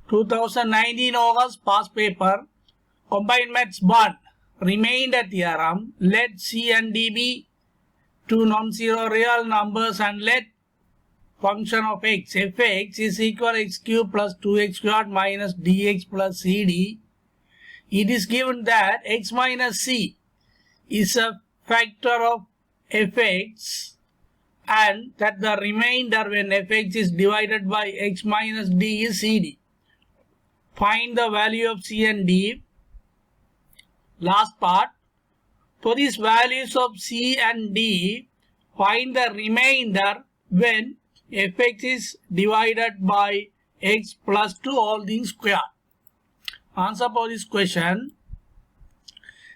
2019 August past paper, combined maths 1, remainder theorem. Let C and D be two non-zero real numbers and let function of x, fx is equal x cube plus 2x squared minus dx plus cd. It is given that x minus c is a factor of fx and that the remainder when fx is divided by x minus d is cd. Find the value of c and d. Last part. For these values of c and d, find the remainder when fx is divided by x plus 2 all things square. Answer for this question.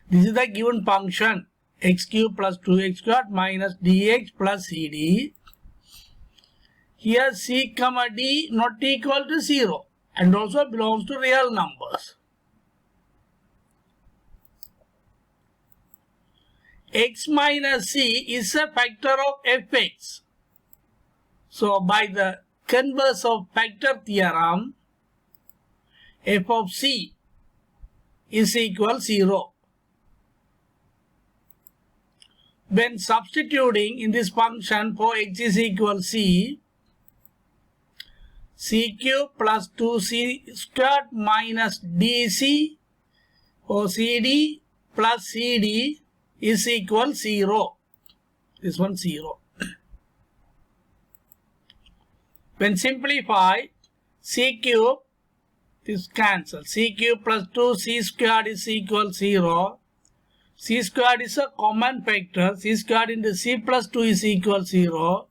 This is the given function x cube plus 2x squared minus dx plus cd. Here c comma d not equal to 0 and also belongs to real numbers. X minus c is a factor of fx. So by the converse of factor theorem, f of c is equal 0. When substituting in this function for x is equal c cube plus 2c squared minus dc or cd plus cd is equal 0. This one 0. When simplify, c cube, this cancel. C cube plus 2c squared is equal 0. C squared is a common factor. C squared into c plus 2 is equal 0.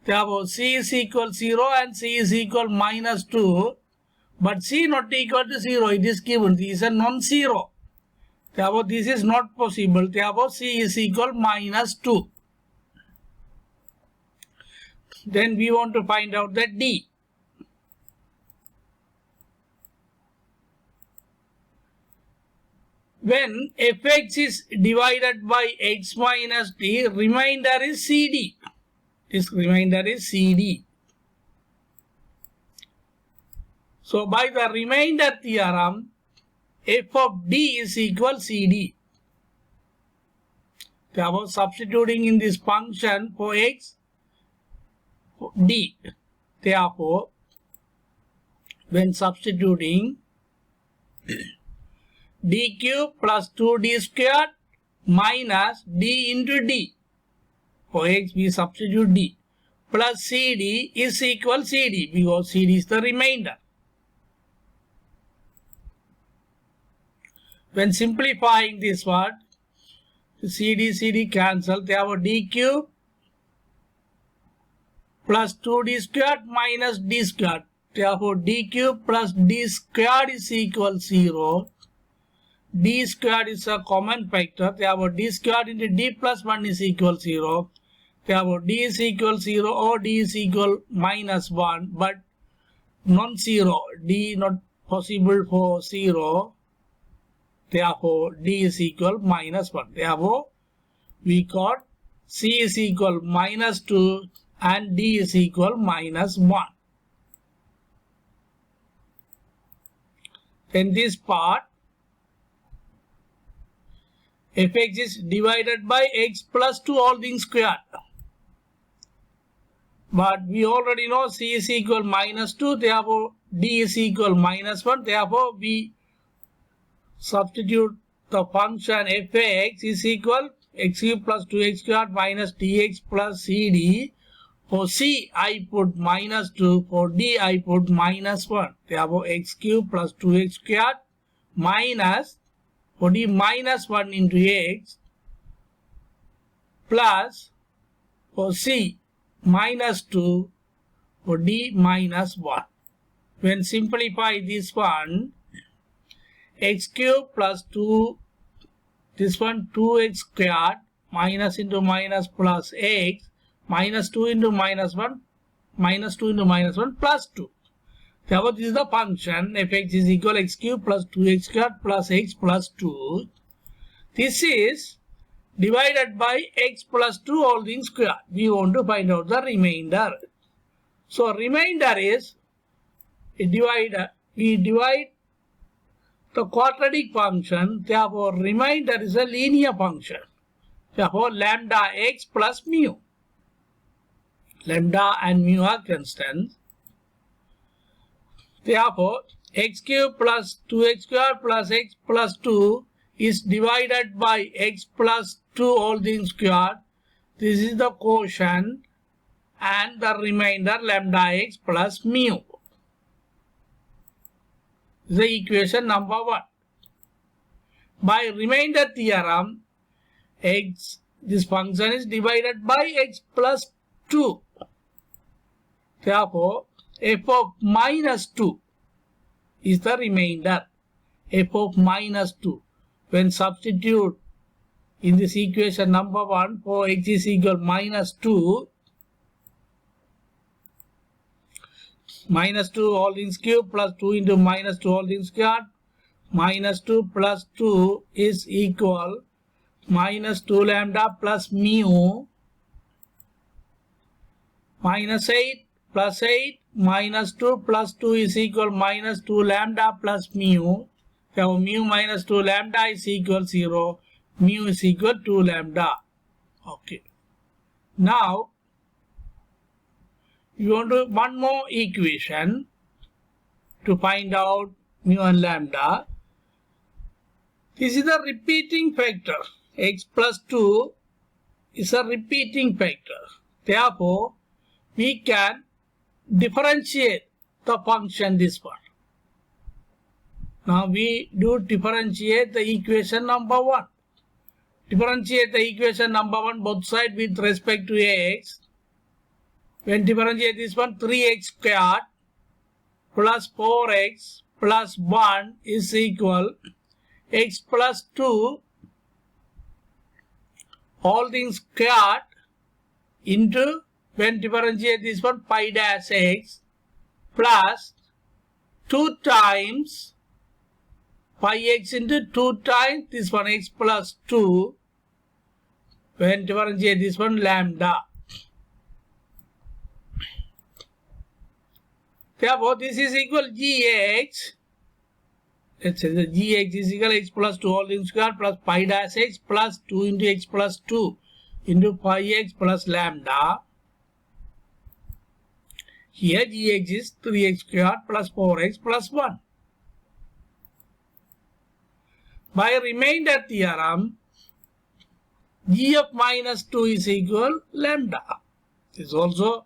Therefore, c is equal 0 and c is equal minus 2. But c not equal to 0. It is given. This is a non-zero. Therefore, this is not possible. Therefore, c is equal minus 2. Then we want to find out the d. When fx is divided by x minus d, remainder is cd. This remainder is cd. So by the remainder theorem, f of d is equal cd. Therefore, substituting in this function for x, for d. Therefore, when substituting d cube plus 2d squared minus d into d. For x we substitute d plus cd is equal cd because cd is the remainder. When simplifying this one, cd cancel. Therefore d cube plus 2d squared minus d squared. Therefore d cube plus d squared is equal 0. D squared is a common factor. Therefore d squared into d plus 1 is equal 0. Therefore d is equal 0 or d is equal minus 1 but non-zero. D not possible for 0. Therefore d is equal minus 1. Therefore we got c is equal minus 2 and d is equal minus 1. In this part, fx is divided by x plus 2 all things squared. But we already know c is equal minus 2, therefore d is equal minus 1. Therefore we substitute the function fx is equal x cube plus 2x squared minus dx plus cd. For c I put minus 2, for d I put minus 1. Therefore x cube plus 2x squared minus, for d minus 1 into x plus for c minus 2 for d minus 1. When simplify this one, x cube plus 2, this one 2x squared minus into minus plus x minus 2 into minus 1 minus 2 into minus 1 plus 2. Therefore, this is the function fx is equal x cube plus 2x squared plus x plus 2. This is divided by x plus 2 all things squared. We want to find out the remainder. So, remainder is divide we divide the quadratic function, therefore remainder is a linear function. Therefore lambda x plus mu. Lambda and mu are constants. Therefore x cube plus 2x squared plus x plus 2 is divided by x plus 2 all things squared. This is the quotient and the remainder lambda x plus mu. This is the equation number 1. By remainder theorem, this function is divided by x plus 2. Therefore, f of minus 2 is the remainder. F of minus 2. When substitute in this equation number 1 for x is equal minus 2, minus 2 all things cube plus 2 into minus 2 all things squared, minus 2 plus 2 is equal minus 2 lambda plus mu, minus 8 plus 8 minus 2 plus 2 is equal minus 2 lambda plus mu. So mu minus 2 lambda is equal 0. Mu is equal to lambda. Okay. Now you want to one more equation to find out mu and lambda. This is a repeating factor. X plus 2 is a repeating factor. Therefore, we can differentiate the function this one. Now we do differentiate the equation number 1. Differentiate the equation number 1 both sides with respect to x. When differentiate this one, 3x squared plus 4x plus 1 is equal x plus 2 all things squared into, when differentiate this one, pi dash x plus 2 times pi x into 2 times this one x plus 2, when differentiate this one, lambda. Therefore, this is equal gx. Let's say the gx is equal x plus 2 all things squared plus pi dash x plus 2 into x plus 2 into pi x plus lambda. Here gx is 3x squared plus 4x plus 1. By remainder theorem, g of minus 2 is equal lambda. This is also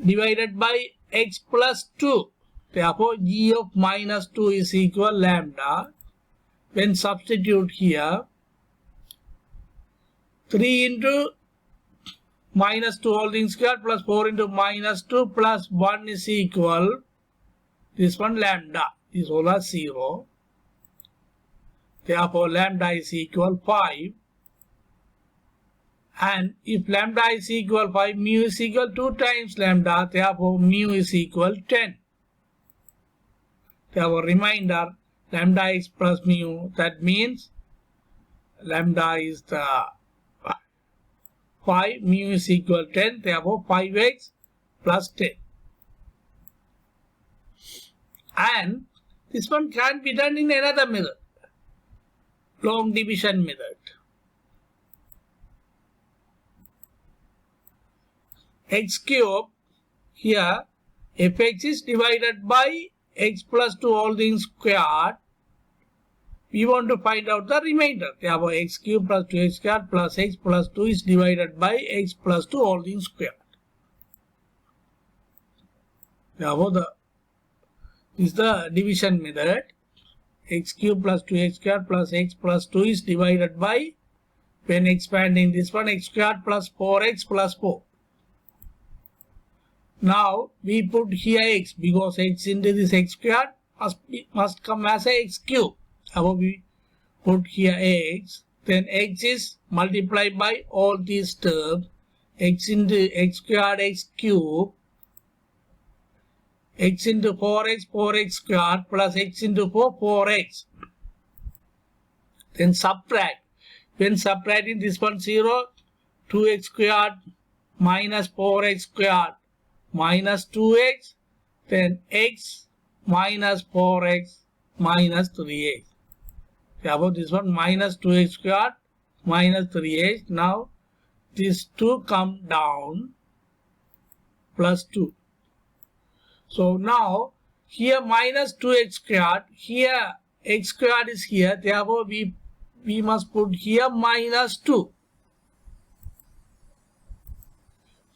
divided by x plus 2. Therefore, g of minus 2 is equal lambda. When substitute here, 3 into minus 2 all things squared plus 4 into minus 2 plus 1 is equal, this one lambda is all are 0. Therefore, lambda is equal 5. And if lambda is equal 5, mu is equal 2 times lambda. Therefore, mu is equal 10. Therefore, remainder lambda x plus mu. That means lambda is the 5, mu is equal 10. Therefore, 5x plus 10. And this one can be done in another method. Long division method. X cube, here fx is divided by x plus 2 all things squared. We want to find out the remainder. Therefore, x cube plus 2x squared plus x plus 2 is divided by x plus 2 all things squared. Therefore, this is the division method. X cube plus 2x squared plus x plus 2 is divided by, when expanding this one, x squared plus 4x plus 4. Now we put here x because x into this x squared must come as a x cube. Therefore we put here x. Then x is multiplied by all these terms. X into x squared x cube. X into 4x 4x squared plus x into 4 4x. Then subtract. When subtracting this one 0, 2x squared minus 4x squared minus 2x, then x minus 4x minus 3x. About this one, minus 2x squared minus 3x. Now these two come down, plus 2. So now here minus 2x squared, here x squared is here, therefore we must put here minus 2.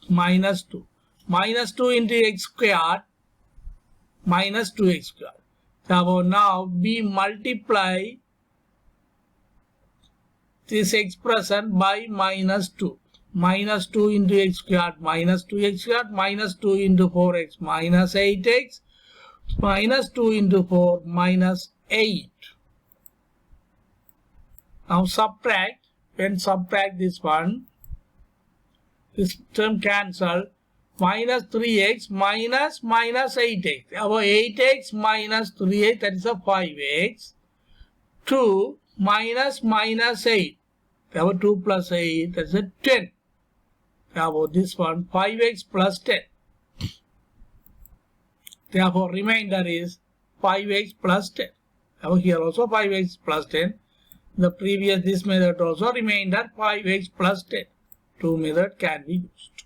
Minus 2. Minus 2 into x squared minus 2x squared. Therefore now we multiply this expression by minus 2. Minus 2 into x squared minus 2x squared minus 2 into 4x minus 8x minus 2 into 4 minus 8. Now subtract. When subtract this one, this term cancel. Minus 3x minus 8x. Our 8x minus 3x, that is a 5x. 2 minus 8. Our 2 plus 8, that is a 10. About this one, 5x plus 10. Therefore, remainder is 5x plus 10. Now here also 5x plus 10. The previous, this method also remainder 5x plus 10. Two methods can be used.